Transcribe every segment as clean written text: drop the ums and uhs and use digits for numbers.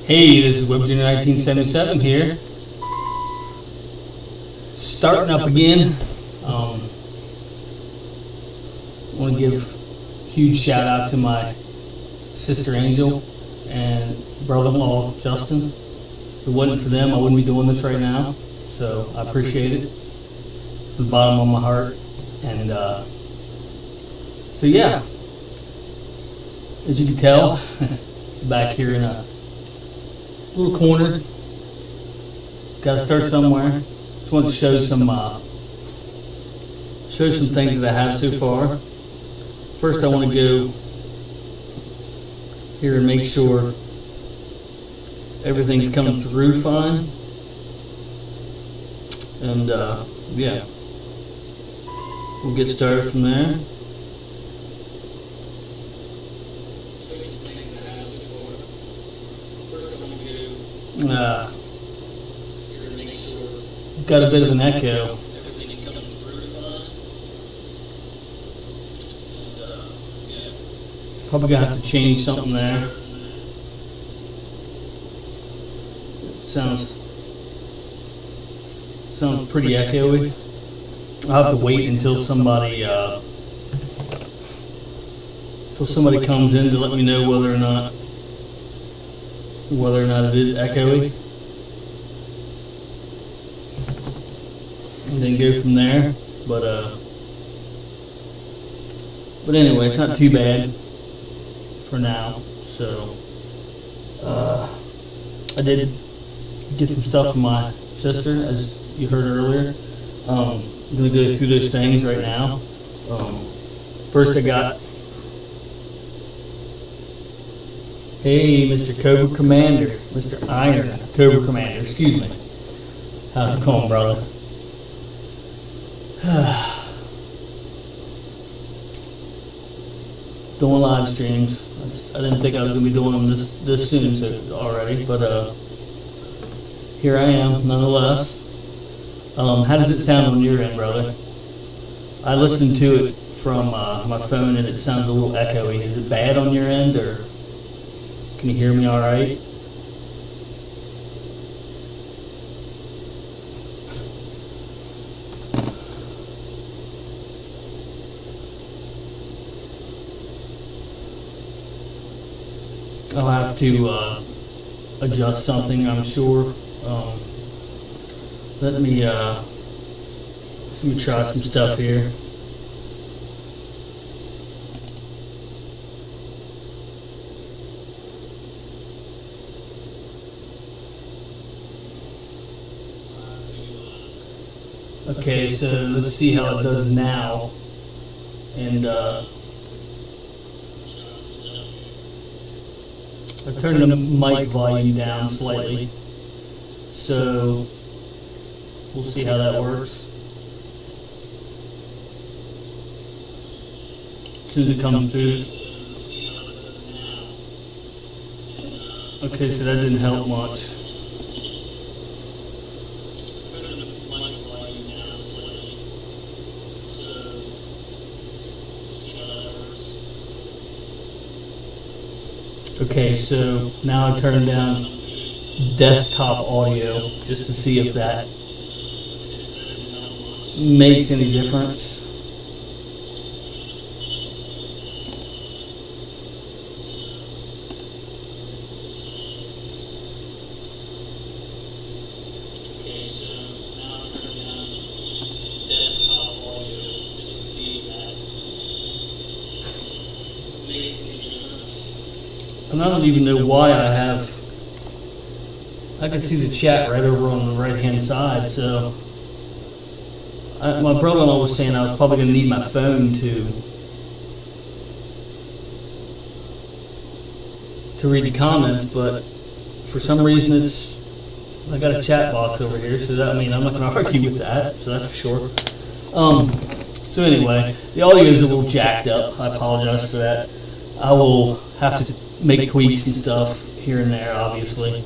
Hey, this is WEBJR1977 here. Starting up again. I want to give a huge shout out to my sister Angel and brother-in-law Justin. If it wasn't for them, I wouldn't be doing this right now. So I appreciate it from the bottom of my heart. And so yeah, as you can tell, back here in a little corner. Got to start somewhere. Just want to show some things that I have so far. First, I want to go here and make sure everything's coming through fine. And yeah, we'll get started from there. Got a bit of an echo. Probably gonna have to change something there. Sounds pretty echoey. I'll have to wait until somebody comes in to let me know whether or not it is echoey, and then go from there. But anyway, it's not too bad for now. So I did get some stuff from my sister, as you heard earlier. I'm gonna go through those things right now. First, I got, hey, Mr. Cobra Commander, Mr. Iron Cobra Commander, excuse me. How's it going, brother? Doing live streams. I didn't think I was going to be doing them this soon already, but here I am, nonetheless. How does it sound on your end, brother? I listened to it from my phone, and it sounds a little echoey. Is it bad on your end, or can you hear me all right? I'll have to adjust something, I'm sure. Let me try some stuff here. Okay, so let's see how it does now. And I turned the mic volume down slightly, so we'll see how that works. As soon as it comes through. Okay, so that didn't help much. Okay, so now I turned down desktop audio just to see if that makes any difference. Okay, so now I turned down desktop audio just to see if that makes any difference. And I don't even know why I can see the chat right over on the right hand side, so my brother-in-law was saying I was probably going to need my phone to read the comments, but for some reason I got a chat box over here, so that, I mean, I'm not going to argue with that, so that's for sure. So anyway, the audio is a little jacked up. I apologize for that. I will have to make tweaks and stuff here and there, obviously.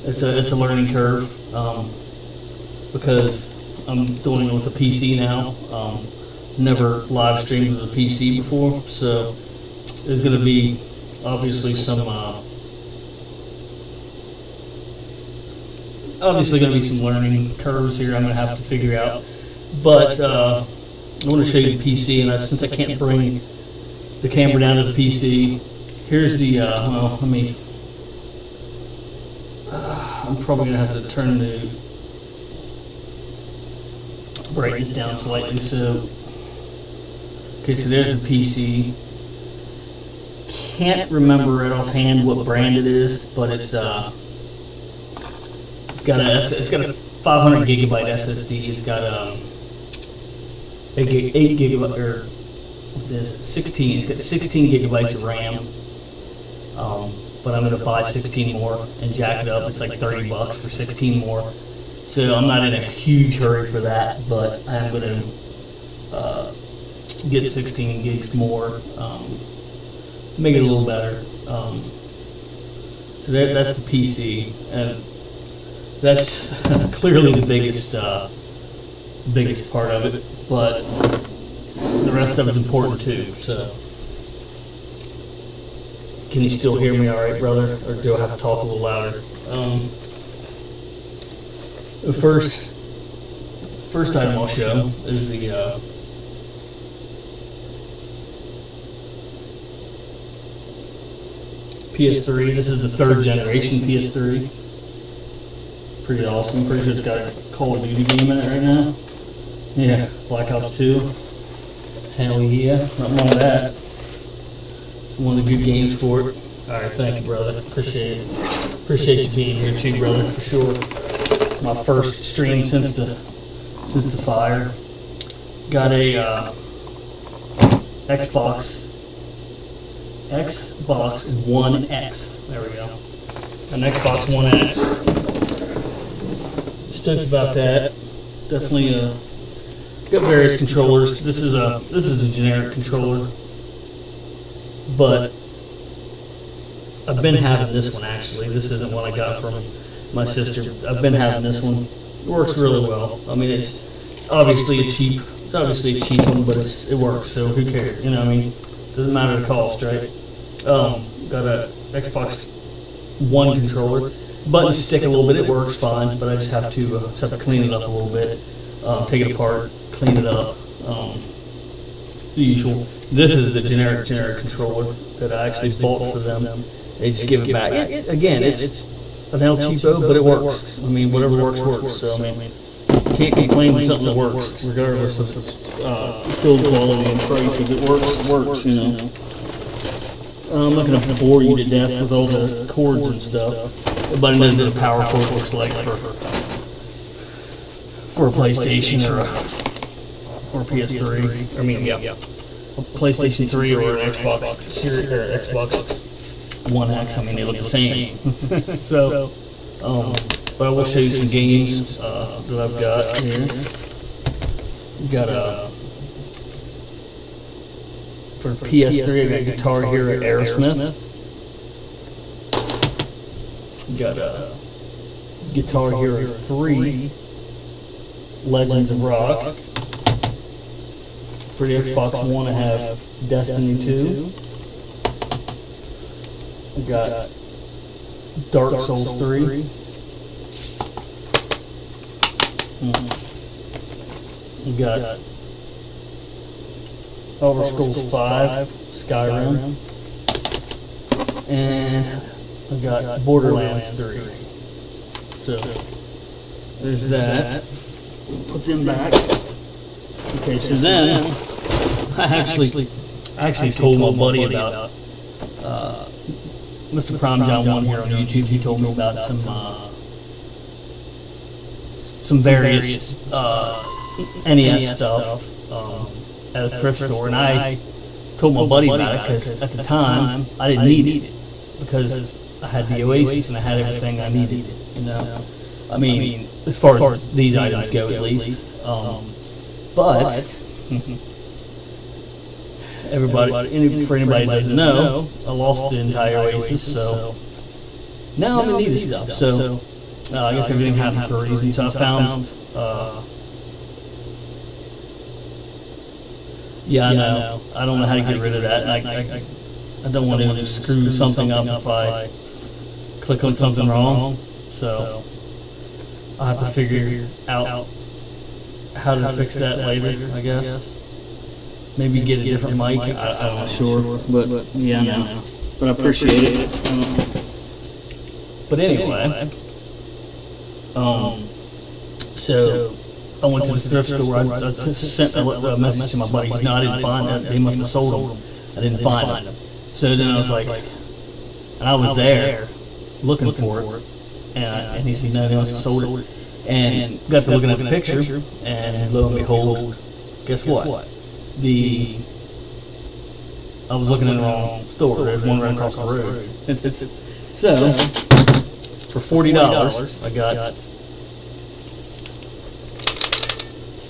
It's a learning curve, because I'm doing it with a PC now. Never live streamed with a PC before, so there's going to be obviously some obviously going to be some learning curves here I'm going to have to figure out. But I want to show you the PC, and since I can't bring the camera down to the PC, here's the, well, let me, I'm probably going to have to turn the brightness down slightly. So, okay, so there's the PC. Can't remember right offhand what brand it is, but it's got a 500 gigabyte SSD. It's got 8 gigabyte, or what is it, 16. It's got 16 gigabytes of RAM. But I'm going to buy 16 more and jack it up. It's like $30 for 16 more. So I'm not in a huge hurry for that, but I am going to get 16 gigs more, make it a little better. So that's the PC, and that's clearly the biggest part of it, but the rest of it's important too. So, can you still hear me all right, brother, or do I have to talk a little louder? The first item I'll show is the PS3. This is the 3rd generation PS3. Pretty awesome. Pretty sure it's got a Call of Duty game in it right now. Yeah, Black Ops 2. Hell yeah, nothing wrong with that. It's one of the good games for it. Alright, thank you, brother. Appreciate it. Appreciate you being here too, brother, for sure. My first stream since the fire. Got a Xbox One X. There we go. An Xbox One X. Stoked about that. Definitely got various controllers. This is a generic controller, but I've been having this one actually. This isn't one I got from my sister. I've been having this one. It works really well. I mean, it's obviously a cheap one, but it works. So who cares? You know, I mean, doesn't matter the cost, right? Got a Xbox One controller. Buttons stick a little bit. It works fine, but I just have to clean it up a little bit. Take it apart, clean it up. The usual. This is the generic controller that I actually bought for them. They just give it back. Again, it's an El Cheapo, but it works. I mean, whatever works. So I mean, you can't complain with something that works, regardless of build quality and prices. It works. You know. I'm not going to bore you to death with all the cords and stuff. Everybody knows what a power cord looks like for a PlayStation or a PS3. I mean, yeah, a PlayStation 3 or an Xbox Series or Xbox One X. I mean, they look the same. So, but I will show you some games that I've got here. Got for PS3, I got Guitar Hero Aerosmith. Got Guitar Hero 3 Legends of Rock. For the Xbox One, I have Destiny 2. I got Dark Souls 3. I got Elder Scrolls 5, Skyrim. And I got Borderlands 3. So there's that. Put them back. Okay, so then I actually told my buddy about Mr. Prom John 1 here on YouTube. He told me about some various NES stuff at a thrift store, and I told my buddy about it because at the time I didn't need it because I had the Oasis and I had everything I needed. You know, I mean, as far as these items go, at least. But for anybody that doesn't know, I lost the entire Oasis, so now I'm in need of stuff. So I guess everything happens for a reason. So I found. Yeah, I know. I don't know how to get rid of that. And I don't want to screw something up if I click on something wrong. So I'll have to figure out how to fix that later, I guess. Maybe get a different mic. I'm not sure, but yeah, no. But I appreciate it. But anyway, so I went to the thrift store. I sent a message to my buddies. No, I didn't find it. They must have sold them. I didn't find them. So then I was like, and I was there looking for it, and he said, no, they must have sold it. And got to looking at the picture, and lo and behold, guess what? I was looking in the wrong store. There's one right across the road. So for $40,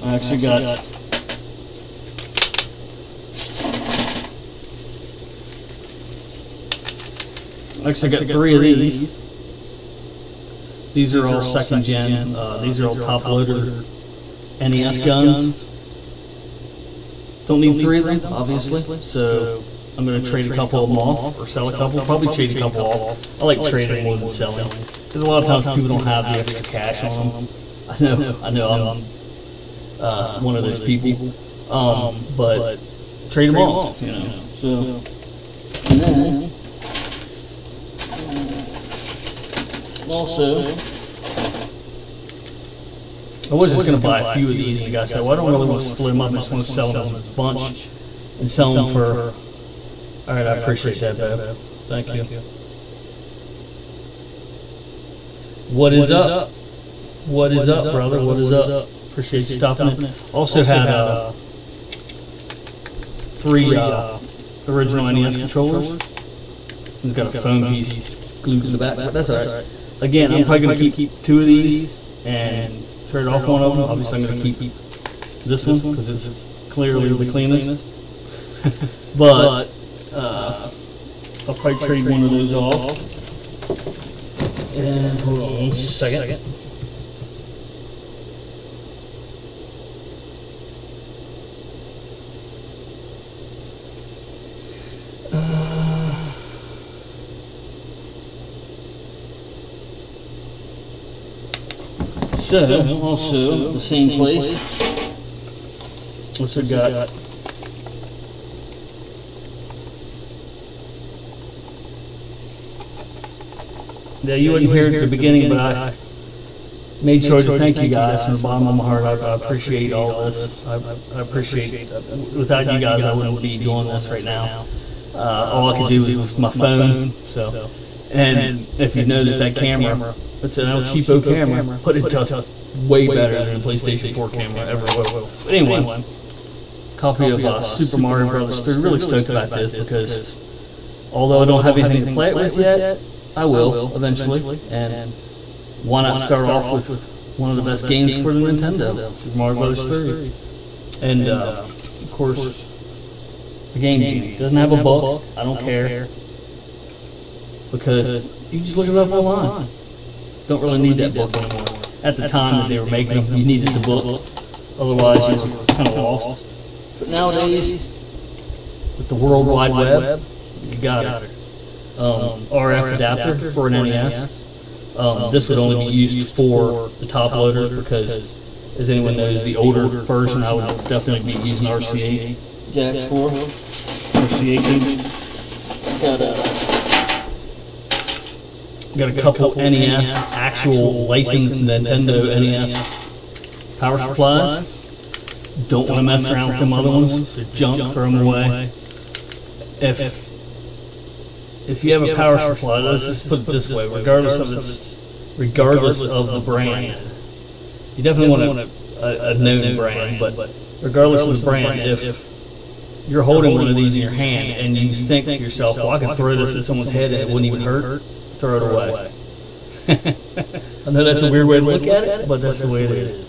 I actually got three of these. These are all second gen. These are all top loader NES guns. Don't need three of them, obviously. So I'm going to trade a couple of them off, or sell a couple. Probably trade a couple off. I like trading more than selling, because a lot of times people don't have the extra cash on them. I know. I'm one of those people. But trade them off, you know. So, and then also, I was just going to buy a few of these, and the guy said, well, I don't really want to split them up. I just want to sell them as a bunch and sell them for. All right, I appreciate that, Bev. Thank you. What is up? What is up, brother? What is up? Appreciate you stopping in. Also had 3 original NES controllers. This one's got a foam piece glued to the back, but that's all right. Again, I'm probably going to keep 2 of these and trade off one of them. Obviously, I'm going to keep this one because it's clearly the cleanest. But I'll probably trade one of those off. And hold on 1 second. So, also, the same place, also got yeah, you wouldn't hear it at the beginning, but I made sure to thank you guys from the bottom of my heart. I appreciate all this. I appreciate without you guys, I wouldn't be doing this right now. All I could do was with my phone. So, and if you notice that camera, it's an old cheapo camera, but it does way better than a PlayStation 4 camera ever will. But anyway, copy of Super Mario Bros. 3. Really stoked about this because although I don't have anything to play it with yet, I will eventually. And why not start off with one of the best games for the Nintendo, Super Mario Bros. 3. And of course, the Game Genie doesn't have a book. I don't care because you just look it up online. Don't really need that book anymore. At the time that they were making them, you needed the book. Otherwise, you were kind of lost. But nowadays, with the World Wide Web, you got it. RF adapter for an NES. This would only be used for the top loader because, as anyone knows, the older version I would definitely be using RCA jacks for. RCA cable. Got a couple NES, actual licensed Nintendo NES power supplies. Don't want to mess around with them other ones. They're junk, throw them away. If you have a power supply, let's just put it this way, regardless of the brand, you definitely want a known brand, but regardless of the brand, if you're holding one of these in your hand and you think to yourself, well, I could throw this at someone's head and it wouldn't even hurt, throw it away. I know that's a weird way to look at it, but that's the way it is.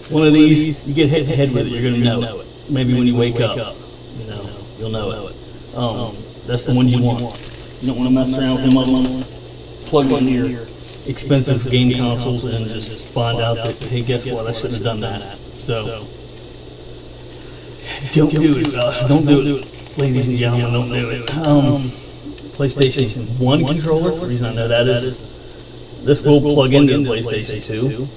One of these, you get hit in the head with it, you're going to know it. Maybe when you wake up, you'll know it. That's the ones you want. You don't want to mess around with them other ones. Plug into your expensive game consoles and just find out that, hey, guess what, I shouldn't have done that. So, don't do it, don't do it, ladies and gentlemen, don't do it. PlayStation 1 controller, the reason I know that is this will plug into the PlayStation 2.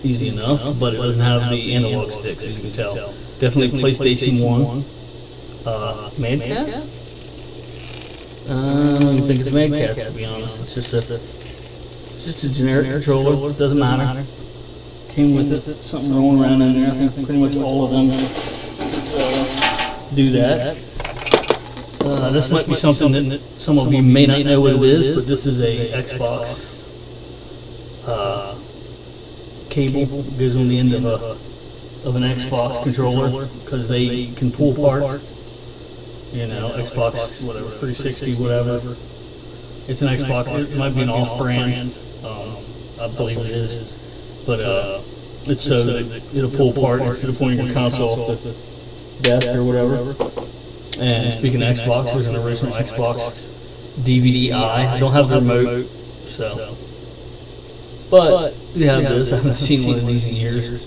easy enough, but it doesn't have the analog sticks, as you can tell. Definitely PlayStation 1. Madcast? I don't even think it's Madcast, to be honest. It's just a generic controller. Doesn't matter. Came with it. Something rolling around in there. I think pretty much all of them do that. This might be something that some of you may not know what it is, but this is a Xbox cable. It goes on the end of an Xbox controller because they can pull apart. You know, Xbox, whatever, 360, whatever. It's an Xbox. It might be an off-brand. I believe it is. But it's so that it'll pull apart instead of pulling your console off the desk or whatever. And speaking of Xbox, there's an original Xbox DVD-I. I don't have the remote, so. But we have this. I haven't seen one of these in years.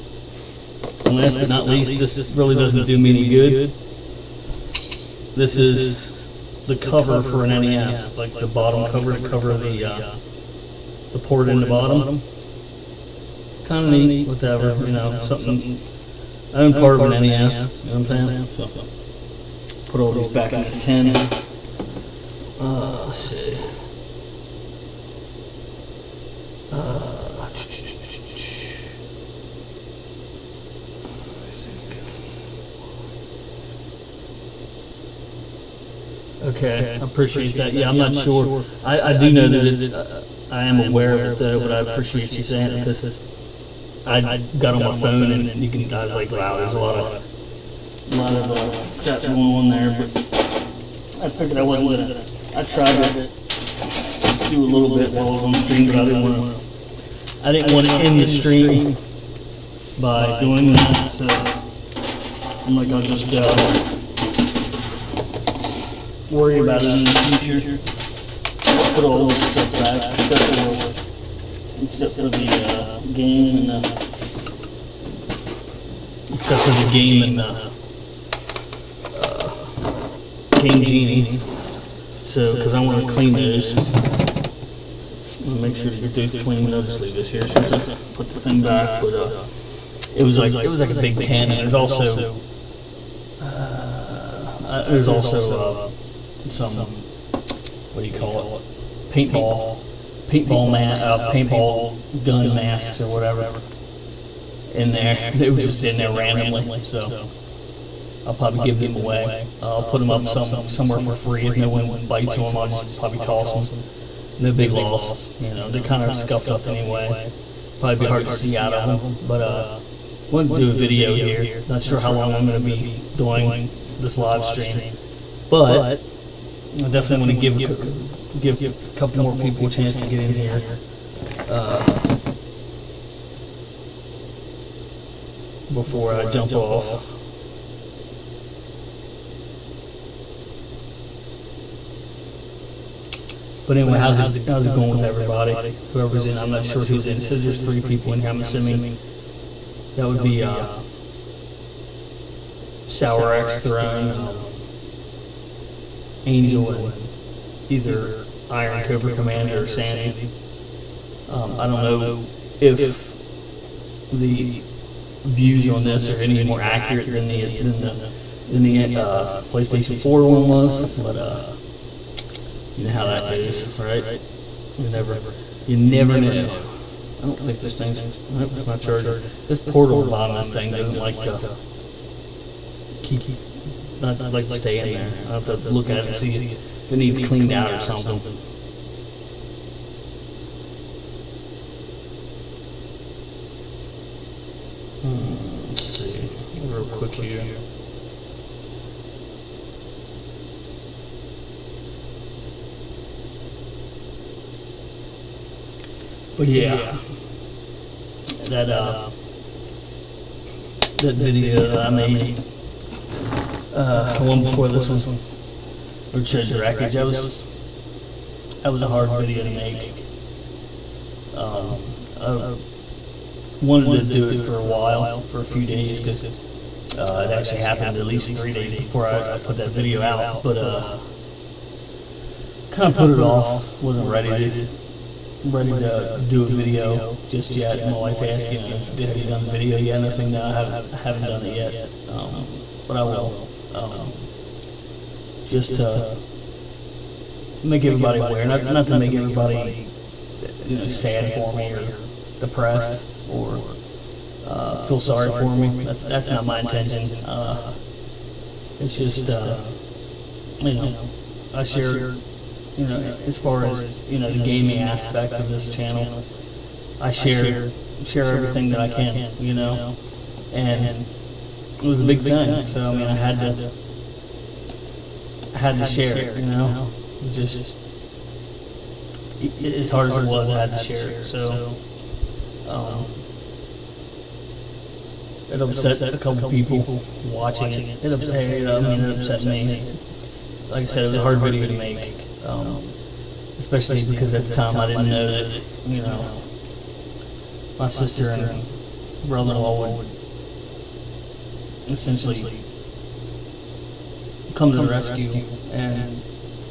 And last but not least, this really doesn't do me any good. This is the cover for an NES, like the bottom cover to cover the port in the bottom. Kind of neat, whatever, you know, something. I own part of an NES, you know what I'm saying? So, put all these back in this tin. Let's see. Okay, I appreciate that. Yeah, I'm not sure. I do know that it's, I am aware of it though, but I appreciate you saying it because I got on my phone and you can, I was like, wow, there's a lot of crap going on there, but I figured I wasn't gonna, I tried to do a little bit while I was on stream, but I didn't want to end the stream by doing that, so I'm like, I'll just worry about it in the future. I'll put all this stuff back, except for the game and Game Genie. So, because I want to clean those, I'll make sure to get those clean. I'll just leave this here since I put the thing back. But it was like a big tin, and there's also some, what do you call it, paintball gun masks or whatever in there. They were just in there randomly, so I'll probably give them away. I'll put them up somewhere for free. If no one bites them, I'll just probably toss them. No big loss, you know. They're kind of scuffed up anyway. Probably be hard to see out of them, but I want to do a video here. Not sure how long I'm going to be doing this live stream, but I definitely want to give a couple more people a chance to get in here. Before I jump off. But anyway, how's it going with everybody? Whoever's in, I'm not sure who's in. It says there's 3 people in here. I'm assuming that would be Sour X Throne, Angel, and either Iron Cobra Commander or Sandy. I don't know if the views on this are any more accurate than the PlayStation 4 one was, but you know how that goes, right? You never know. I don't think this thing's, nope, it's not charging. This portal at the bottom of this thing doesn't like to stay in there. I have to look at it and see if it needs cleaned out or something. Let's see, real quick here. But yeah, that video that I made, the one before this one, which showed the wreckage, that was a hard video to make. I wanted to do it for a while, for a few days, because it actually happened at least 3 days before I put that video out, but kind of put it off, wasn't ready to ready to do a video just yet. My wife asked, have you done the video yet? And I think, no, I haven't done it yet, but I will. Just to make everybody aware, not to make everybody sad for me or depressed or feel sorry for me. That's not my intention. It's just I share as far as the gaming aspect of this channel. I share everything that I can, and it was a big thing. So I mean, I had to share it. It was just as hard as it was, I had to share it. So it upset a couple people watching it. It upset me. Like I said, it was a hard video to make, especially because at the time I didn't know that my sister and brother-in-law would essentially come to the rescue and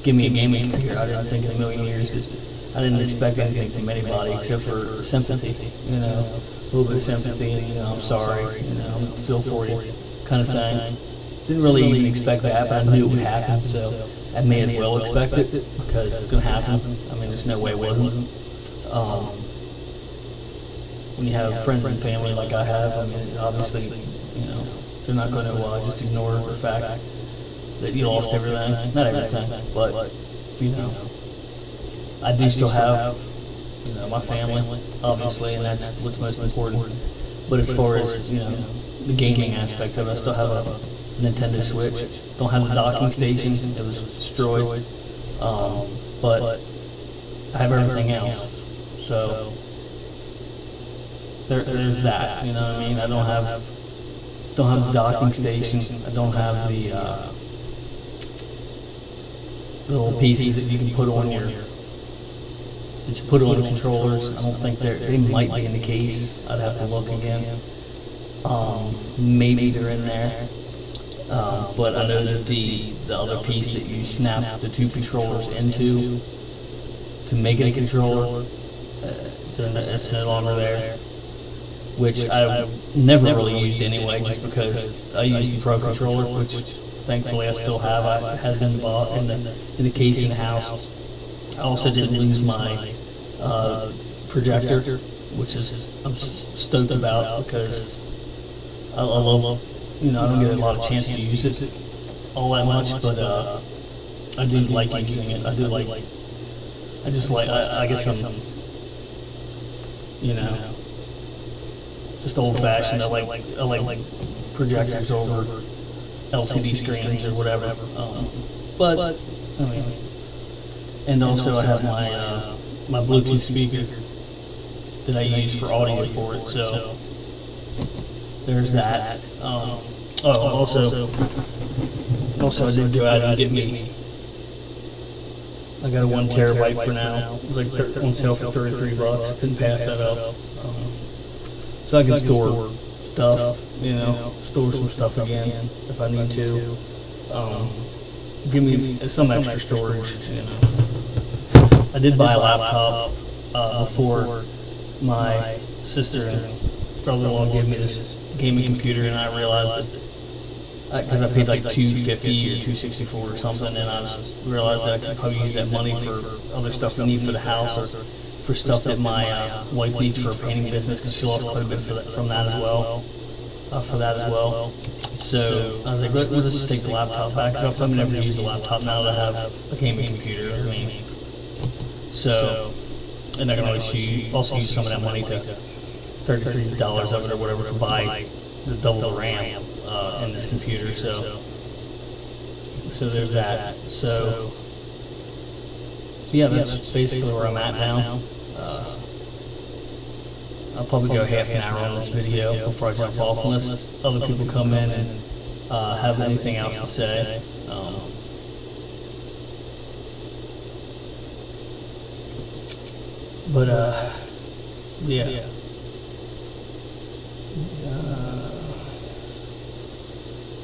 give me a gaming computer. I didn't think in a million years that I didn't expect anything from anybody except for sympathy, a little bit of sympathy, and I'm sorry, feel for you, kind of thing. Didn't really even expect that, but I knew it would happen, so I may as well expect it because it's going to happen. I mean, there's no way it wasn't. When you have friends and family like I have, I mean, obviously, they're not going to just ignore the fact that you lost everything. Not everything, but, I do still have, my family, obviously, and that's what's most important. But as far as, the gaming aspect of it, I still have a Nintendo Switch. Don't have the docking station, it was destroyed. But I have everything else. So there's that, you know what I mean? I don't have the docking station. I don't have the little pieces that you can put on the controllers. I don't think they might be in the case. I'd have to look again. Maybe they're in there. But I know that the other piece that you snap the two controllers into to make it a controller, it's no longer there, which I never really used anyway, just because I used the Pro controller, which thankfully I still have. I had been bought in the case in the house. I also didn't lose my projector, which I'm stoked about because I love. I don't get a lot of chance to use it all that much, but I do like using it. I guess I'm, just old-fashioned. I like projectors over LCD screens or whatever. But I mean, and also I have my Bluetooth speaker that I use for audio for it. So there's that. Also I did go out and get me. I got a 1 terabyte for now. It was like on sale for $33. Couldn't pass that up. So I can store stuff. Store some stuff again if I need to. Give me some extra storage. I did buy a laptop before my sister and brother-in-law gave me this gaming computer, and I realized that because I paid like $250 or $264 or something, and I realized that I could probably use that money for other stuff we need for the house or for stuff that my wife needs for her painting business, because she lost quite a bit from that as well. So I was like, we'll just take the laptop back, because I'll probably never use the laptop now that I have a gaming computer. So, and I can also use some of that money to $33 of it or whatever to buy the double the RAM in this computer. So there's that. So yeah, that's basically where I'm at now. I'll probably go half an hour on this video before I jump off unless other people come in and have anything else to say. Yeah.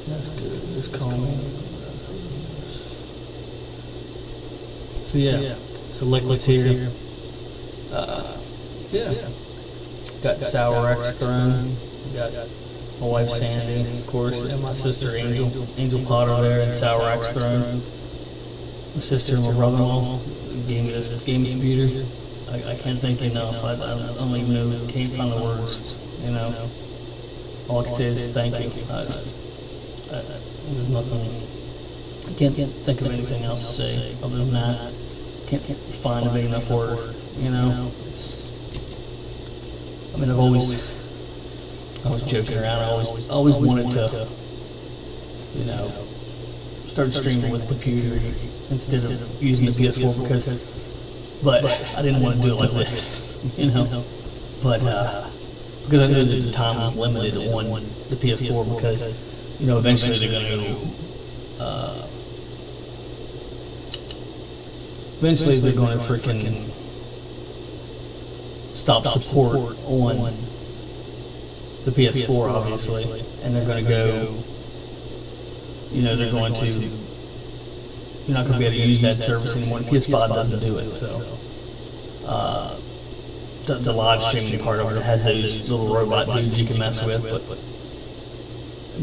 That's good. Just call me. So yeah. So liquid's here. Yeah. Got Sour X Throne. Got my wife Sandy, of course, and my sister Angel Potter there, and Sour X Throne. My sister and my brother-in-law gave me this gaming computer. I can't thank you enough. I don't even know, can't find the words, you know. All I can say is thank you. There's nothing, I can't think of anything else to say other than that. Can't find a big enough word, you know. I mean, I was joking around. I always wanted to, you know, start streaming with a computer instead of using the PS4 but I didn't want to do it like this, you know. But because I knew that the time was limited on the PS4 because, you know, eventually they're going to freaking stop support on the PS4, obviously, and they're going to go, you know, they're going to, you're not going to be able to use that service anymore. PS5 doesn't do it, so the live streaming part of it has those little robot dudes you can mess with,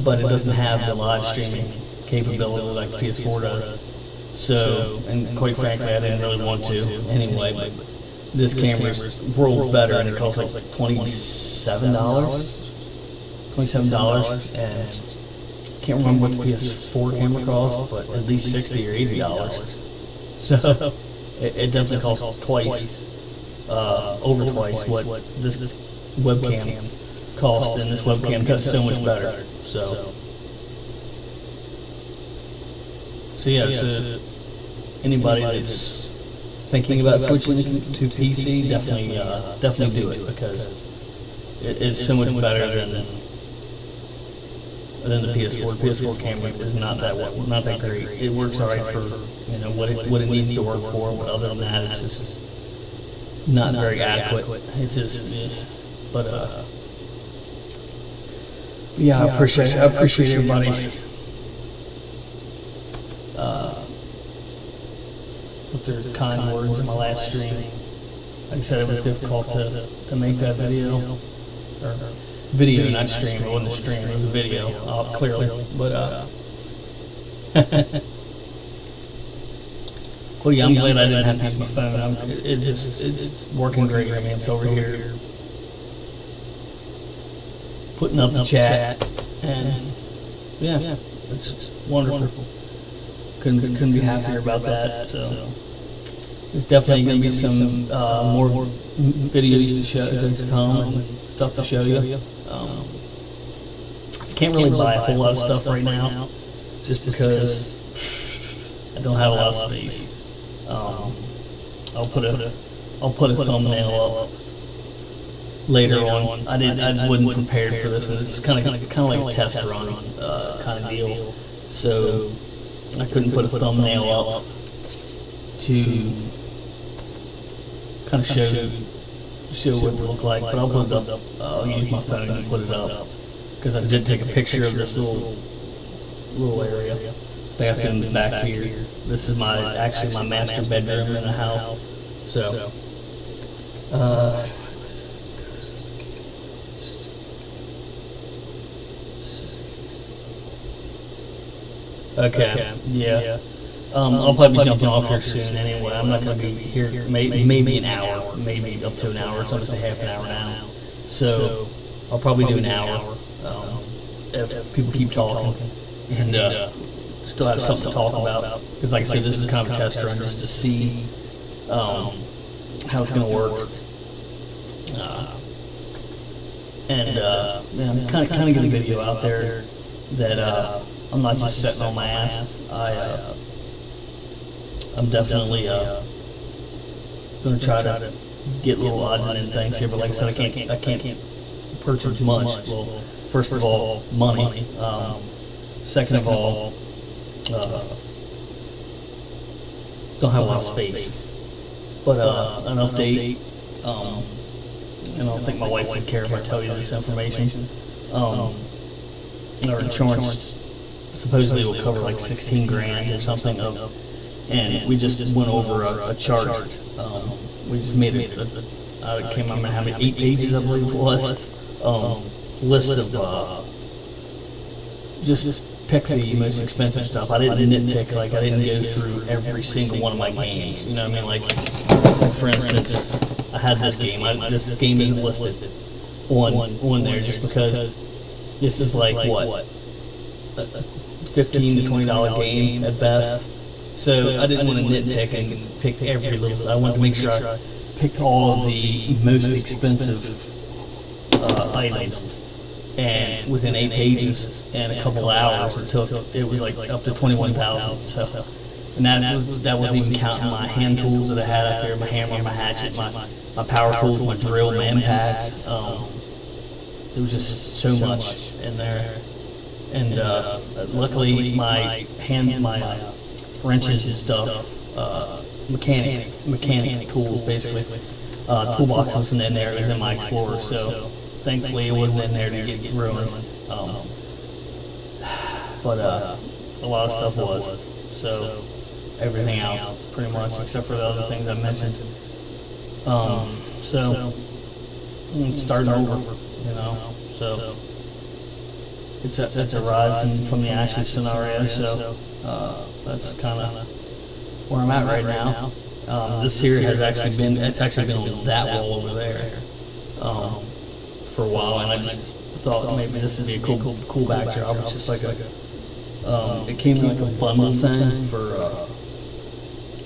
but it doesn't have the live streaming capability like the PS4 does. So, and quite frankly, I didn't really want to anyway, but this camera's world better, and it costs like $27, and can't remember what the PS4 camera cost, but at least $60 or $80. So it definitely costs twice, over twice what this webcam cost, and this webcam does so much better. So yeah, so anybody that's thinking about switching to PC, definitely do it, because it's so much better than the PS4. The PS4 camera is not that great. It works alright for, you know, what it needs to work for, but other than that, it's just not very adequate. It's just, but yeah, I appreciate everybody with their kind words in my last stream. Like I said, it was difficult to make that video, not stream. It wasn't a stream, it was a video, clearly. But well, yeah, I'm glad I didn't have to use my phone. It's working great. I mean, it's over here putting up the chat, and yeah, it's wonderful. Couldn't be happier about that. So there's definitely going to be some more videos to come and stuff to show you. Can't really buy a whole lot of stuff right now, just because I don't have a lot of space. I'll put a thumbnail up later on. I wasn't prepared for this. This is kind of like a test run kind of deal. So I couldn't put a thumbnail up to kind of show what it looked like, but I'll put it up. I'll use my phone to put it up, because I did take a picture of this little area, bathroom in the back here. This is actually my master bedroom in the house. So okay, yeah. I'll probably be jumping off here soon anyway. I'm not going to be here maybe an hour, maybe up to an hour. It's almost a half an hour now. So I'll probably do an hour if people keep talking, and still have something to talk about. Because like I said, this is kind of a test run just to see how it's going to work. And I'm kind of get a video out there that I'm not just sitting on my ass. I'm definitely going to try to get little odds and ends things here, but like I said, I can't purchase much. Well, first of all, money. Second of all, don't have a lot of space. But an update. And I don't think my wife would care if I tell you this information. Our insurance supposedly will cover like 16 grand or something of and we just went over a chart. We just made it. I can't remember how many, 8 pages I believe it was. List of just pick the most expensive stuff. I didn't nitpick, like I didn't go through every single one of my games. You know what I mean? Like for instance, I had this game. This game isn't listed on there just because this is like what, a $15 to $20 game at best. So I didn't want to nitpick and pick every little. I wanted to make sure I picked all of the most expensive items. And within 8 pages and a couple hours, it was like up to 21,000. So, and that wasn't even counting my hand tools that I had out there, my hammer, my hatchet, my power tools, my drill, my impacts. There was just so much in there. And luckily, my wrenches and stuff, mechanic tools basically, toolbox wasn't in there. It was in my Explorer, so. Thankfully, it wasn't in there to get ruined, but a lot of stuff was. So everything else, pretty much, except for the other things I mentioned. So it's starting over, you know. So it's a rise from the ashes scenario. So that's kind of where I'm at right now. This here has actually been on that wall over there. For a while, and I just thought maybe this would be a cool backdrop. It's just like it came in like a bundle thing for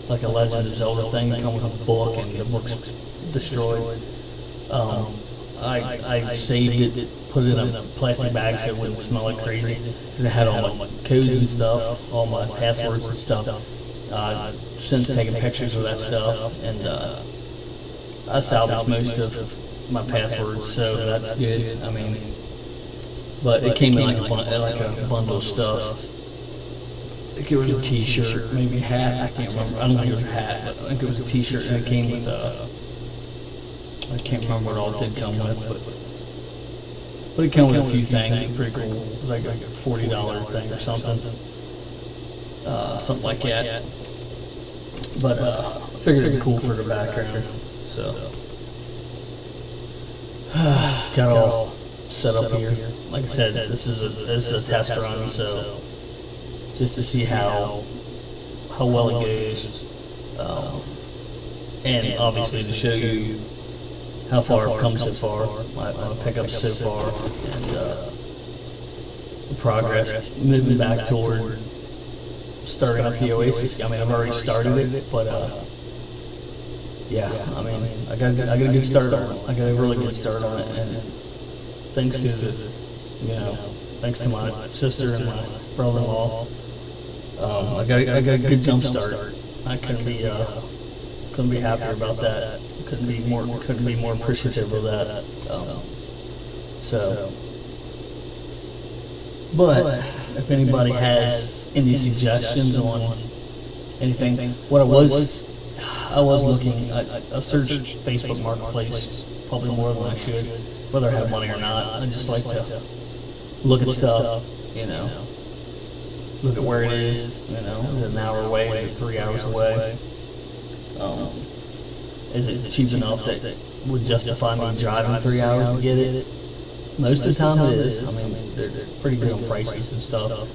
like a Legend of Zelda thing. It comes with a book, and the book's destroyed. I saved it, put it in a plastic bag so it wouldn't smell like crazy, because it had all my codes and stuff, all my passwords and stuff. Since taking pictures of that stuff, and I salvaged most of my passwords, so that's good. I mean, but it came in like a bundle of stuff. I think it was a T-shirt, maybe a hat. I can't remember. I don't think it was a hat, but I think it was a T-shirt, and it came with I can't remember what all it did come with, but it came with a few things. It was pretty cool. It was like a $40 thing or something, something like that. But I figured it'd be cool for the background, so. Got all set up here. Like I said, this is a test run, so just to see how well it goes, and obviously to show you how far I've come so far, my pickups so far, and the progress moving back toward starting up the Oasis. I mean, I've already started it, but. Yeah, I mean, I got a good start on it. I got a really good start on it, and thanks to my sister and my brother-in-law, I got a good jump start. I couldn't be happier about that. Couldn't be more appreciative of that. But if anybody has any suggestions on anything, what I was looking, I searched Facebook Marketplace probably more than I should, whether I have money or not. I just like to look at stuff, you know, look at where it is, you know, is it an hour away, is it 3 hours away? Is it cheap enough that would justify me driving 3 hours to get it? Most of the time it is. I mean, they're pretty good on prices and stuff.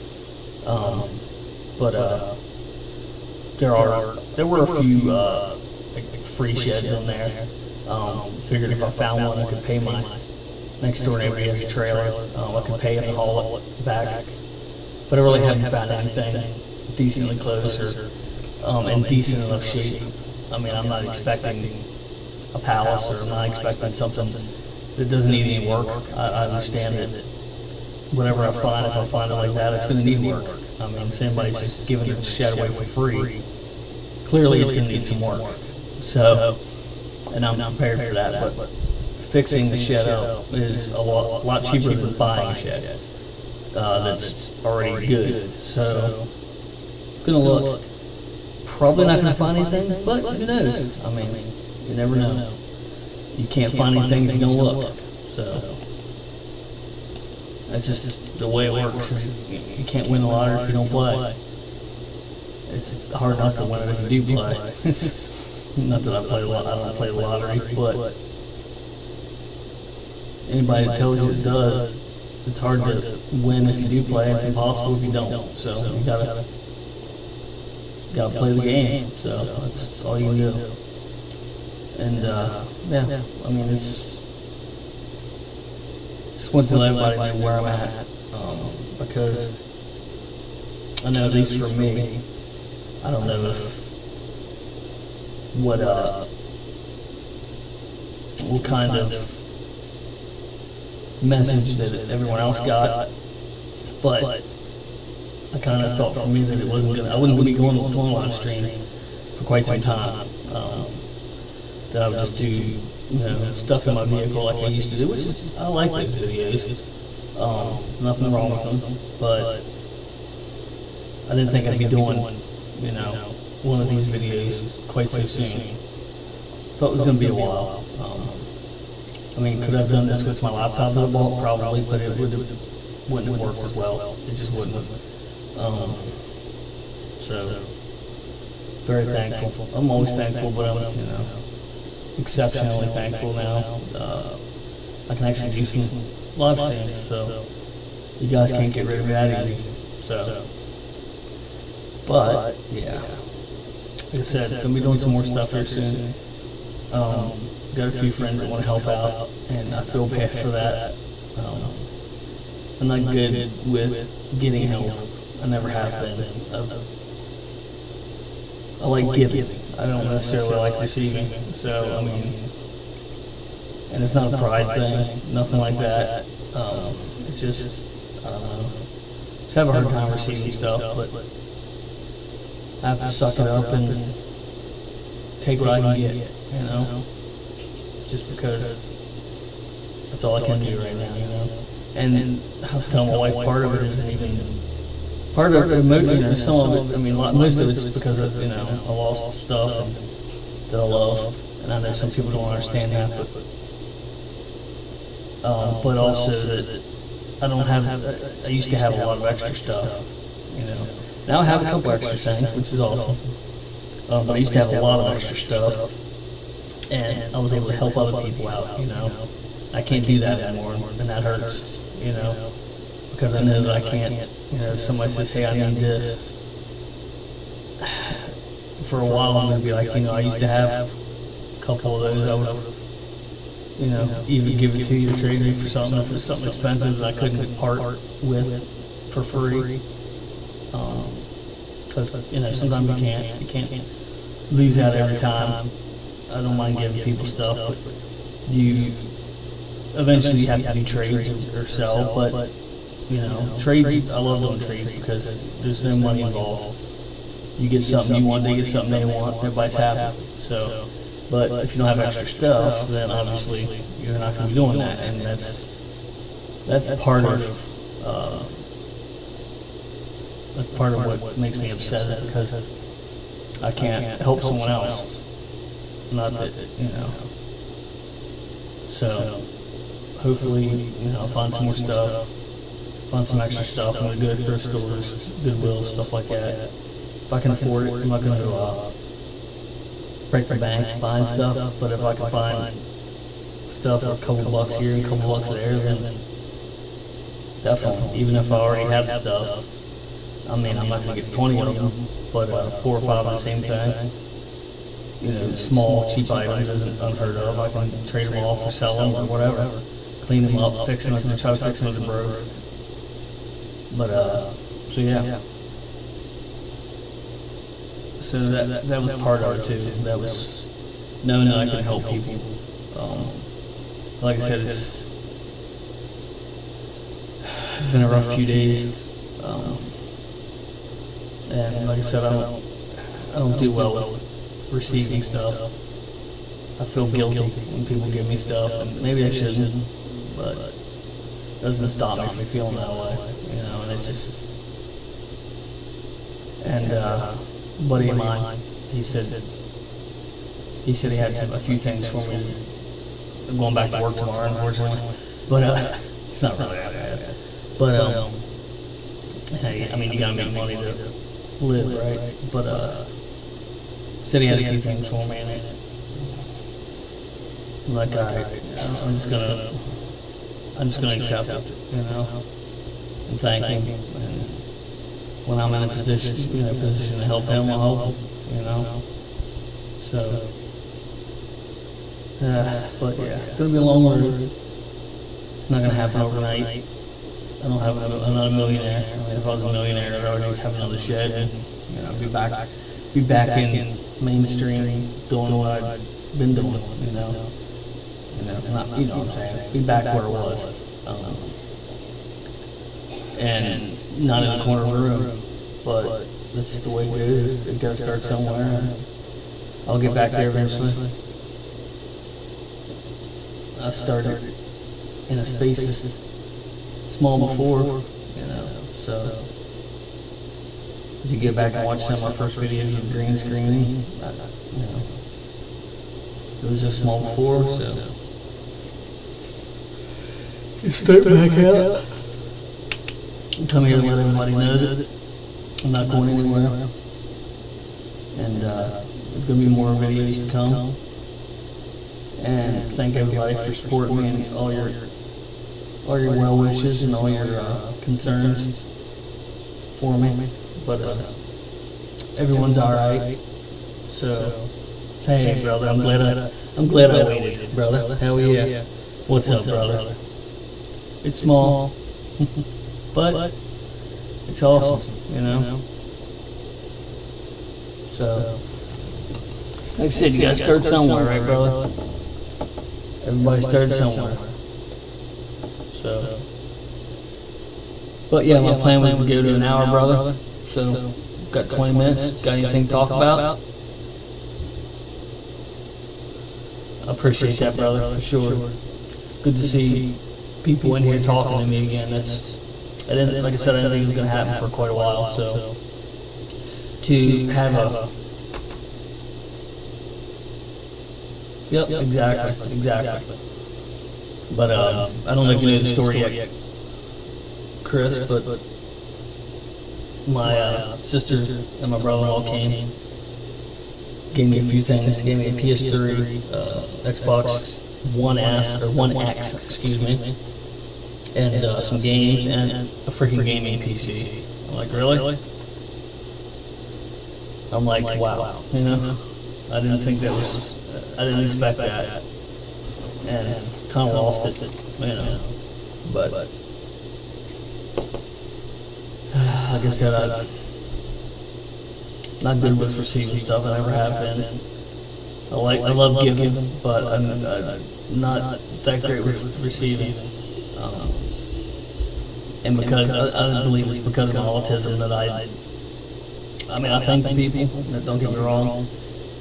But there were a few like free sheds on there. Figured if I found one, I could pay my next door neighbor as a trailer. I could pay him and haul it back. But I really haven't found anything decently close or in decent enough shape. I mean, I'm not expecting a palace, or I'm not expecting something that doesn't need any work. I understand that whatever I find, if I find it like that, it's going to need work. I mean, somebody's just giving the shed away for free. Clearly, it's going to need some work. So, and I'm prepared for that. But fixing the shed up is a lot cheaper than buying a shed that's already good. So, going to look. Probably not going to find anything, but who knows? I mean, you never know. You can't find anything if you don't look. So that's just the way it works. You can't win the lottery if you don't play. it's hard not to win it if you do play. It's not that I play a lot. I don't play the lottery, but anybody that tells you it does, it's hard to win if you do play. It's impossible if you don't. So you gotta play the game. So that's all you can do. And yeah, I mean, it's just want to let everybody know where I'm at, because I know, at least for me, I don't know if what kind of message that everyone else got, but I kind of felt for me that it wasn't gonna. I wouldn't be going live stream for quite some time. That I would just do, stuff in my vehicle like I used to do, which is, I like those videos. Nothing wrong with them, but I didn't think I'd be doing, one of these videos quite so soon. Thought it was going to be a while. I mean, could I have done this with my laptop that I bought? Probably, but it wouldn't have worked as well. It just wouldn't have. So, very thankful. I'm always thankful, but I'm, exceptionally thankful now. I can actually do some live streams, so you guys can't get rid of me that easy. So, but yeah, like I said, gonna be doing some more stuff here soon. Got a few friends that want to help out, and I feel bad for that. I'm not good with getting help. I never have been. I like giving. I don't necessarily like receiving. So, I mean, and it's not a pride thing, nothing like that. It's just, I don't know. Just have a hard time receiving stuff, but I have to suck it up and take what I can get, just because that's all I can do right now, And I was telling my wife, part of it isn't even part of it, some of it, I mean, most of it's because of, I lost stuff that I love, and I know some people don't understand that, but also that I don't have, I used to have a lot of extra stuff, Now I have a couple extra things, which is awesome, but I used to have a lot of extra stuff, and I was able to help other people out, I can't do that anymore, and that hurts, because I know that I can't, if somebody says, hey, I need this, for a while I'm going to be like, I used to have a couple of those, I would have, even give it to you, trade you for something, if it was something expensive that I couldn't part with for free, because, sometimes you can't lose out every time. I don't mind giving people stuff, but eventually you have to do trades or sell, but trades, I love doing trades because there's no money involved. You get something you want, they get something they want, everybody's happy. So, but if you don't have extra stuff, then obviously you're not going to be doing that, and that's part of what makes me upset, because I can't help someone else. Not that, So, hopefully, I'll find some more stuff. Find some extra stuff. I'm going to go to thrift stores, Goodwill, stuff like that. If I can afford it, I'm not going to break the bank buying stuff, but if I can find stuff for a couple bucks here and a couple bucks there, then definitely, even if I already have the stuff, I mean, I'm not going to get 20 of them, but 4 or 5 of the same thing. Small, cheap items isn't unheard of. I can trade them off or sell them or whatever. Clean them up, fix them, try to fix them as a broke. But, so yeah. So that was part of it too. That was knowing that I can help people. Like I said, it's been a rough few days. And like I said, I don't do well with receiving stuff. I feel guilty when people give me stuff, and maybe I shouldn't, but it doesn't stop me from feeling that way, and it's just, and a buddy of mine, he said he had a few things for me. I'm going back to work tomorrow, unfortunately, but it's not really that bad. But hey, I mean, you gotta make money to live, right? But said he had a few things for me, and like, I'm just gonna accept it, you know, and thank him. And when I'm in a position to help him, I'll help him, you know. So, but yeah, it's gonna be a long road. It's not gonna happen overnight. I don't have another millionaire. I mean, if I was a millionaire, I'd already have another shed, and you know, be back in mainstream doing what I've been doing, you know. Not, you know what I'm saying. Be back where it was, and not in the corner of the room. But that's the way it is. You gotta start somewhere. And I'll get back there eventually. I started in a space that's small before, you know. So if you get back and watch some of my first videos with green screen, you know, it was just small before. So you start back out. Come here to let everybody know that I'm not going anywhere, and there's going to be more videos to come. And thank everybody for supporting me and all your well wishes and all your concerns for me. But everyone's all right. So hey, brother, I'm glad I waited, brother. Hell yeah. What's up, brother? It's small, but it's awesome, you know. So, like I said, you gotta start somewhere, right, brother? Everybody started somewhere. So, but yeah, my plan was to go to an hour, brother. So, got 20 minutes. Got anything to talk about? I appreciate that, brother, for sure. Good to see people in here talking to me again. Like I said, I didn't think it was going to happen for quite a while. So to have a exactly. But I don't know if you know the story yet, Chris. But my sister and my brother-in-law came, gave me a few things. Gave me a PS3, Xbox One X, excuse me, and some games and a freaking gaming PC. I'm like, really? I'm like, wow, you know, I didn't think that was, I didn't expect that, and kind of lost it, you know. But like I said, I'm not good with receiving stuff. I never have been. I love giving, but I'm not that great with receiving. And because I believe it's because of my autism that I thank the people, don't get me wrong,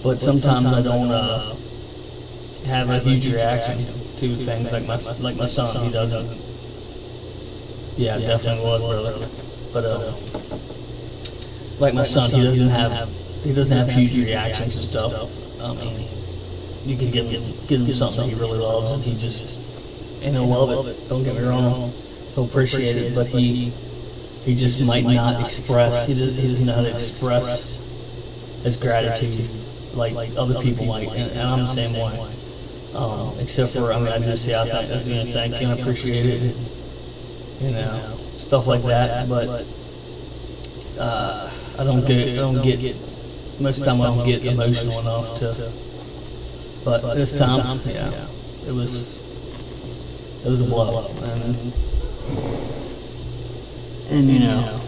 but sometimes I don't have a huge reaction to things like my son. He doesn't. Yeah, definitely was, brother. But like my son, he doesn't have huge reactions to stuff. I mean, you can give him something that he really loves, and he'll love it. Don't get me wrong, he'll appreciate it, but he just might not express. He doesn't know how to express his gratitude like other people might, and I'm the same way. Except for, I do say thank you and I appreciate it, you know, stuff like that. But I don't get most of the time I don't get emotional enough to. But this time, yeah, it was a blow, and you know,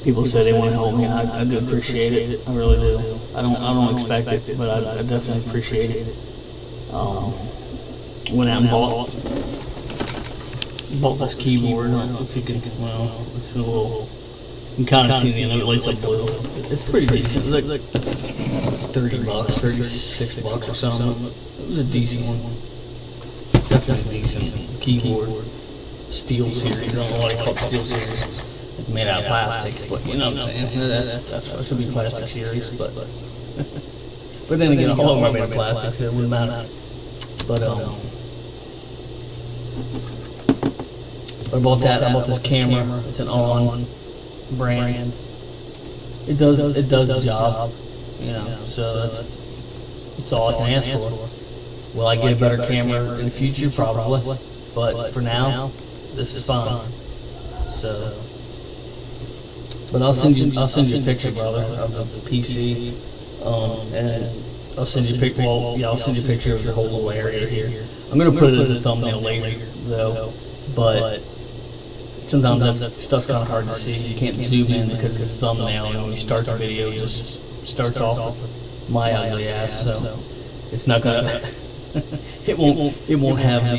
people say they want to help me, and I do appreciate it. I really do. I don't expect it, but I definitely appreciate it. Went out and bought this keyboard. I don't know if you can. Well, it's a little. You can kind of see the end of it lights up blue. It's pretty decent. It's like $30, $36 or something. It was a decent one. Definitely a decent keyboard. Steel series. I don't know why they call it Steel series. It's made out of plastic, but you know what I'm saying. That should be plastic series, but then again, all of them are made of plastic, so it wouldn't matter. But I bought that. I bought this camera. It's an on. brand. It does the job, you know. So that's all I can ask for. Will I get a better camera in the future? Probably, but for now, this is fine. So, but I'll send you a picture, brother, of the PC, and I'll send you a picture. Well, yeah, I'll send you a picture of the whole little area here. I'm gonna put it as a thumbnail later, though, but sometimes that stuff's kind of hard to see. You can't zoom in because it's a thumbnail, and when you start the video, it just starts off with my ugly ass. So it's not gonna. it won't have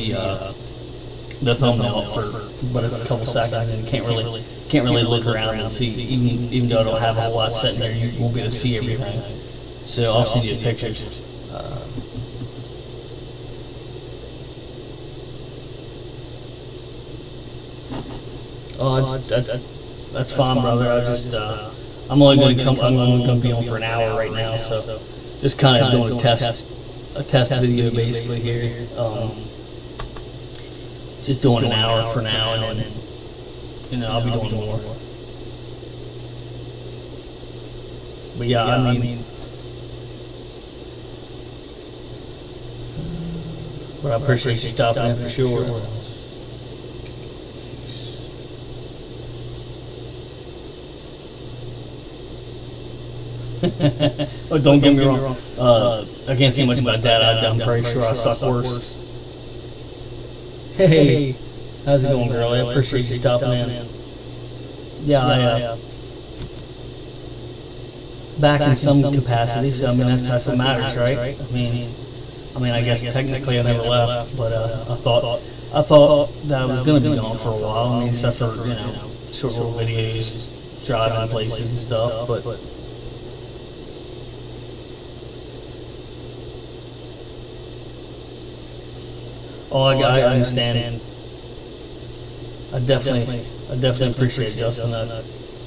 the thumbnail up for but a couple seconds, and you can't really look around and see. Even though it'll have a whole lot set in there, you won't be able to see everything. So I'll send you pictures. That's fine, brother. I'm only gonna be on for an hour right now, so just kind of doing a test video basically here. Just doing an hour for now, and then I'll be doing more. But yeah, I mean, but I appreciate you stopping in for sure. Oh, don't get me wrong. I can't say much about that. I'm pretty sure I suck worse. Hey, how's it going, girl? I appreciate you stopping in. Yeah, back in some capacity. So I mean, that's what matters, right? I mean, I guess technically I never left, but I thought that I was going to be gone for a while. I mean, except for short little videos, driving places and stuff, but. Oh, I understand. I definitely appreciate it, Justin.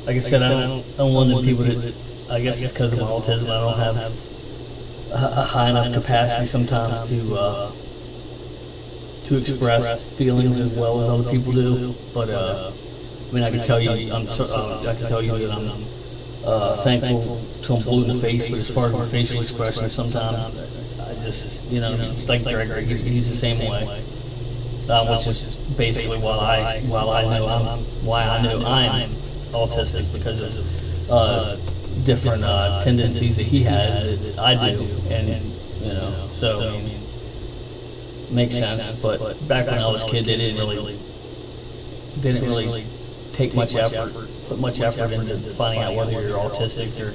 Like I said, I'm one of the people that, I guess it's because of my autism, I don't have a high enough capacity sometimes to express feelings as well as other people do. But I mean, I can tell you, I can tell you that I'm thankful to I'm blue in the face. But as far as my facial expression, sometimes I just, it's like Gregory, he's the same way. Which is basically why I know I'm autistic, because of different tendencies that he has that I do, and so I mean, makes sense. But back when I was a kid, they didn't really take much effort, put much effort into finding out whether you're autistic, or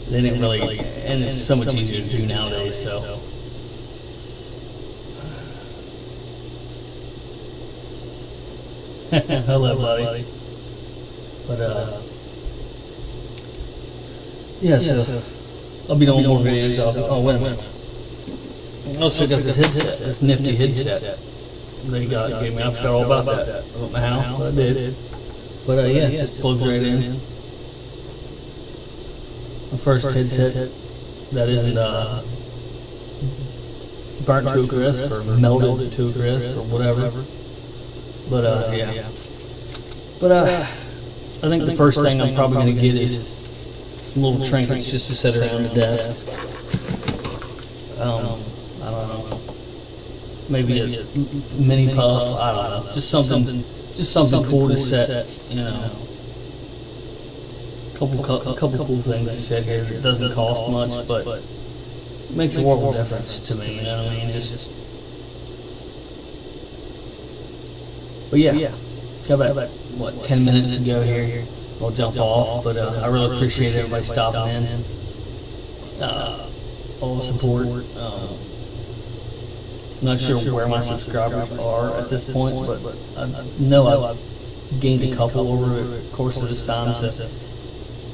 they didn't really, and it's so much easier to do nowadays. So. Hello, buddy. But yeah, so I'll be doing more videos. Oh, wait a minute. I also got this headset, this nifty headset they gave me. I forgot all about that. I don't know how, but I did. But yeah, it just plugs right in. My first headset that isn't burnt to a crisp or melted to a crisp or whatever. But yeah. But I think the first thing I'm probably going to get is some little trinkets just to set around the desk. I don't know. Maybe a mini puff. I don't know. Just something cool to set. A couple cool things to set here. It doesn't cost much, but makes a world of difference to me. You know what I mean? But yeah, got about 10 minutes to go here. I'll jump off, but I really appreciate everybody stopping in. All the support. I'm not sure where my subscribers are at this point, but I know I've gained a couple over the course of this time, so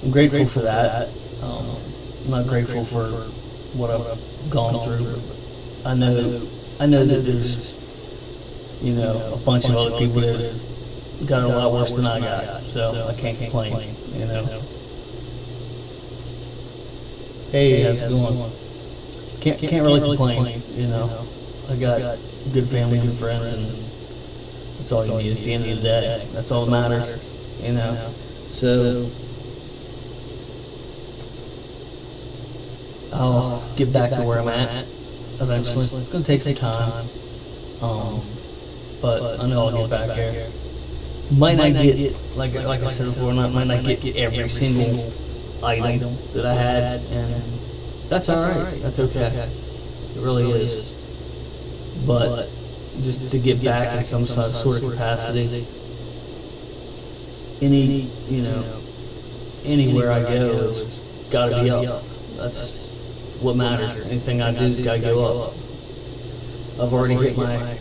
I'm grateful for that. I'm not grateful for what I've gone through, but I know that there's a bunch of other people that got it a lot worse than I got, so I can't complain, Hey, how's it going? Can't really complain, I got good family, good friends, and that's all you need at the end of the day. That's all that matters, So I'll get back to where I'm at eventually. It's going to take some time, but I know I'll get back there. Might not get, like I said before, might not get every single item that I had, and that's alright. That's okay. It really is. But just to get back in some sort of capacity, anywhere I go, it's got to be up. That's what matters. Anything I do has got to go up. I've already hit my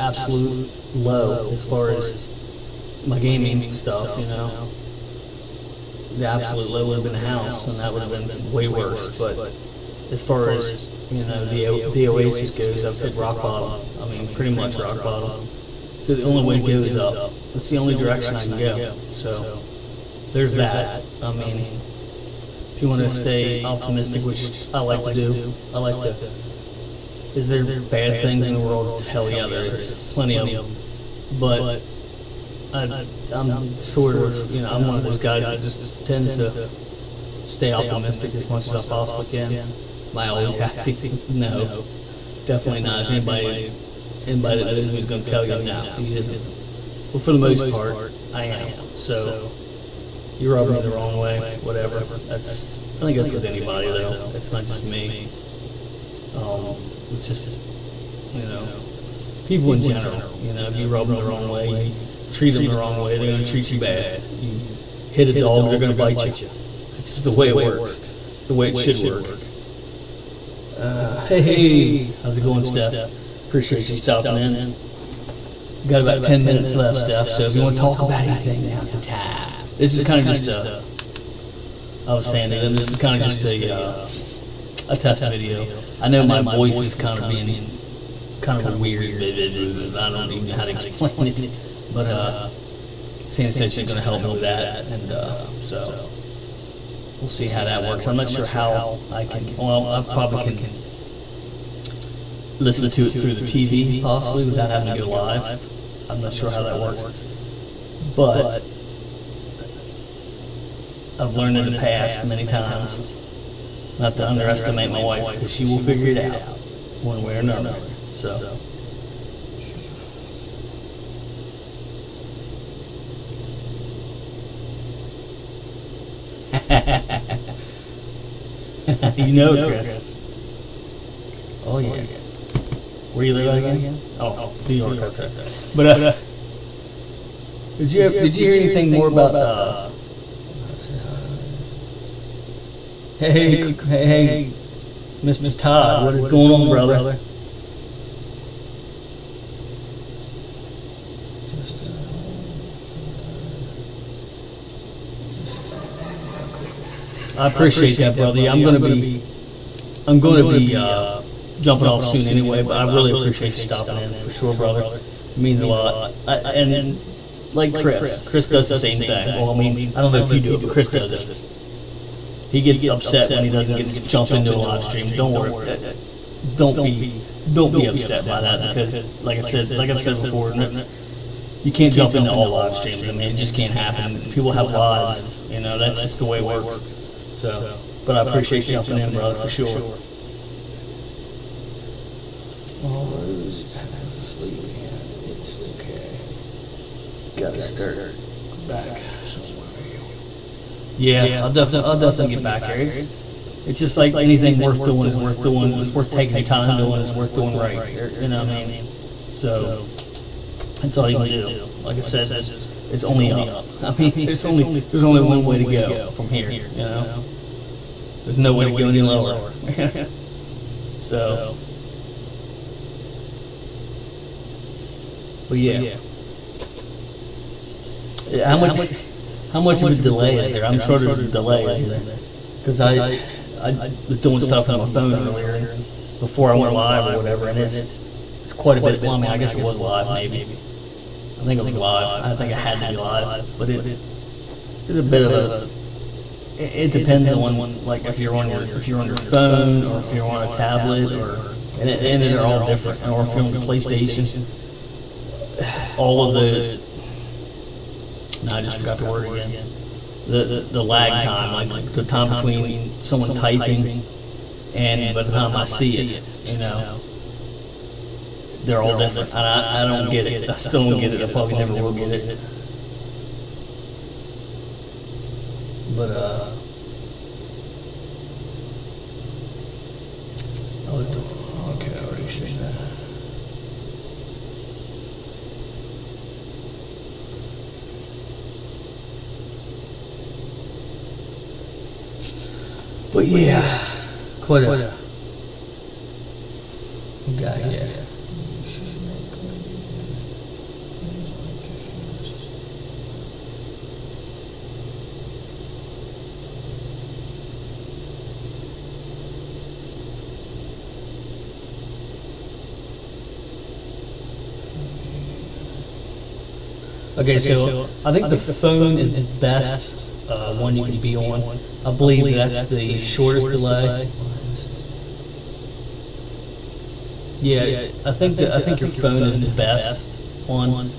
absolute low as far as my gaming stuff, The absolute low would have been a house, and that would have been way worse. But as far as, the Oasis goes, I've hit rock bottom. I mean, pretty much rock bottom. So the only way to go is up. That's the only direction I can go. So there's that. I mean, if you want to stay optimistic, which I like to do, is there bad things in the world? Hell yeah, there is. Plenty of them. But I'm sort of, I'm one of those guys that just tends to stay optimistic as much as I possibly can. Am I always happy? No, definitely not. Anybody that knows me is going to tell you no, he isn't. Well, for the most part, I am. So you rub me the wrong way, whatever. I think that's with anybody though. It's not just me. It's just people in general. If you rub them the wrong way, you treat them the wrong way, they're going to treat you bad. You hit a dog, they're going to bite you. It's just the way it works. It's the way it should work. Hey, how's it going, Steph? Appreciate you stopping in. Got about 10 minutes left, Steph, so if you want to talk about anything, now's the time. This is kind of just I was saying to them, this is kind of just a test video. I know my voice is kind of being kind of weird. I don't even know how to explain it. But sanitation is going to help me with that, and so we'll see how that works. I'm not sure how I can. Well, I probably can listen to it through the TV possibly without having to go live. I'm not sure how that works, but I've learned in the past many times not to underestimate my wife, because she will figure it out one way or another. So. Chris. Oh yeah. Where you live again? Oh, New York. But did you hear anything more about Hey, Mr. Todd, what is going on, brother? I appreciate that, brother. I'm going to be jumping off soon anyway, but I really appreciate you stopping in for sure, brother. It means a lot. And like Chris does the same thing. Well, I mean, I don't know if you do it, but Chris does it. He gets upset when he doesn't get to jump into a live stream. Don't worry. Don't be upset by that, because like I've said before, you can't jump into all live streams. I mean, it just can't happen. People have lives. That's just the way it works. So, but I appreciate you jumping in, brother, for sure. All Rose has asleep. It's okay. Gotta start back somewhere. Yeah, I'll definitely get back there. It's just like anything worth doing is worth doing. It's worth taking your time doing. It's worth doing right. You know what I mean? So that's all you can do. Like I said, it's only up. I mean, there's only one way to go from here. There's no way to go any lower. So, but yeah. How much of a delay is there? I'm sure there's a delay, isn't there? Because I was doing stuff on my phone earlier before I went live or whatever, and it's quite a bit. Well, I mean, I guess it was live, maybe. I think it was live. I think I had to be live, but it's a bit of a. It depends on like if you're on your phone or if you're on a tablet and they're all different. Or if you're on the PlayStation, all of the No, I just forgot the word again. The lag time, like the time between someone typing and by the time I see it, you know, they're all different. And I don't get it. I still don't get it. I probably never will get it. But okay, I already seen that. But yeah, quite a guy, yeah. Okay, so I think the phone is best one you can be on. I believe that's the shortest delay. Yeah, I think your phone is the best one.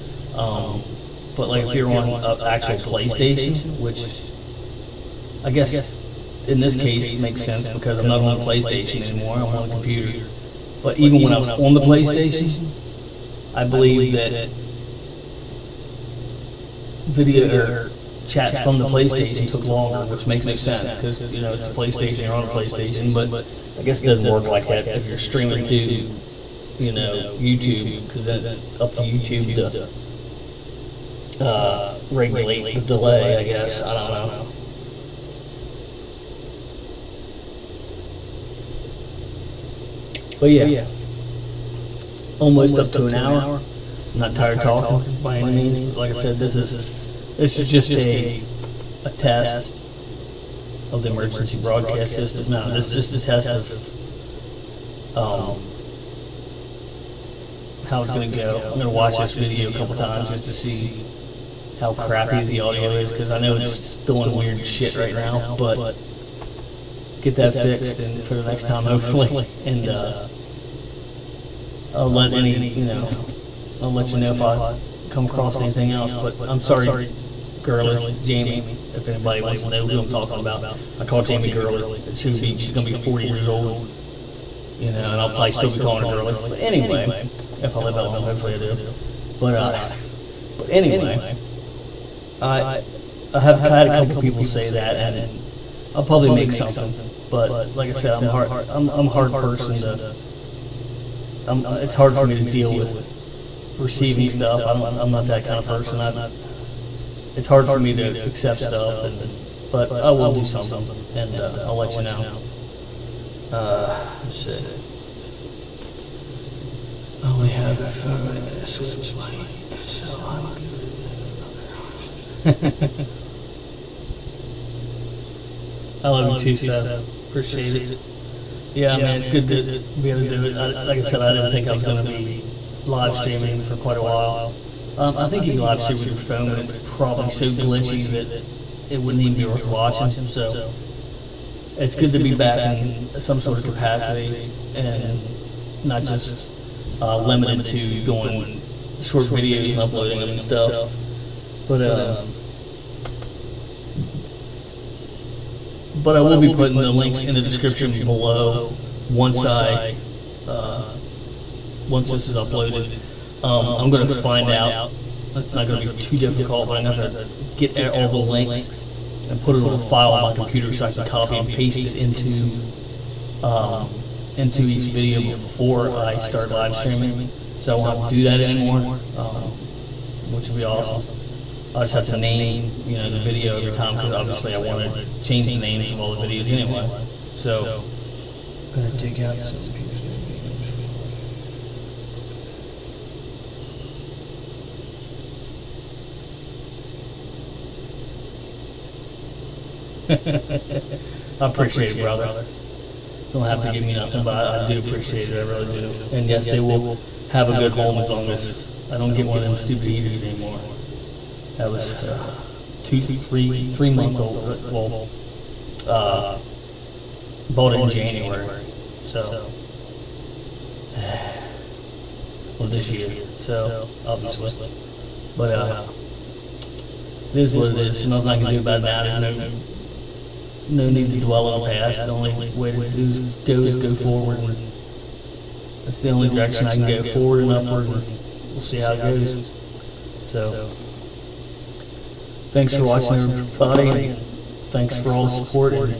But like if you're on an actual PlayStation, which I guess in this case it makes sense because I'm not on a PlayStation anymore. I'm on a computer. But even when I was on the PlayStation, I believe that video or chats from the PlayStation took longer, which makes no sense because you know it's a PlayStation, you're on a PlayStation. But I guess it doesn't work like that if you're streaming to, you know, YouTube, because then it's up to YouTube to regulate the delay. I guess I don't know. But yeah, almost up to an hour. I'm not tired of talking by any means, but like I said, this is just a test of the emergency broadcast system. No, this is just a test of how it's going to go. I'm going to watch this video a couple times just to see how crappy the audio is, because I know it's doing weird shit right now, but get that fixed and for the next time hopefully, and I'll let I'll let you know if I come across anything else. But I'm sorry, Girly, Jamie, if anybody wants to know who I'm talking about. I call Jamie Girly. She's going to be 40 years old, you know, and I'll probably still be calling her Girly. But anyway, if I live that long, hopefully I do. But anyway, I have had a couple people say that, and I'll probably make something. But like I said, I'm a hard person to. It's hard for me to deal with receiving stuff. I'm not that kind of person. It's hard for me to accept stuff, but I will do something, and I'll let you know. Let's see. I only have a phone and a switch light, so I'm good. I love you too, Steph. Appreciate it. Yeah, man, it's good to be able to do it. Like I said, I didn't think I was going to be live streaming for quite a while. I think you can live stream with your phone, but it's probably so glitchy that it wouldn't even be worth watching. So it's good to be back in some sort of capacity and not just limited to doing short videos and uploading them and stuff. But I will be putting the links in the description below once this is uploaded. I'm going to find out. It's not going to be too difficult, but I'm going to get all the links and put it on a file on my computer so I can copy and paste it into each video before I start live streaming. So I won't have to do that anymore, which would be awesome. I just have to name, the video every time, because obviously I want to change the names of all the videos anyway. So I'm going to dig out some pieces. I appreciate it, brother. Don't have to give me nothing, but I do appreciate it. I really do. And yes, they will have a good home as long as I don't get one of them stupid heaters anymore. That was 3-month-old. Well, bought it in January, so well, this year. So obviously, but it is what it is. There's nothing I can do about it now. There's no need to dwell on the past. The only way to do is go forward. And that's the only direction I can go, forward and upward, and we'll see how it goes. So, thanks for watching, everybody, and thanks for all the support. And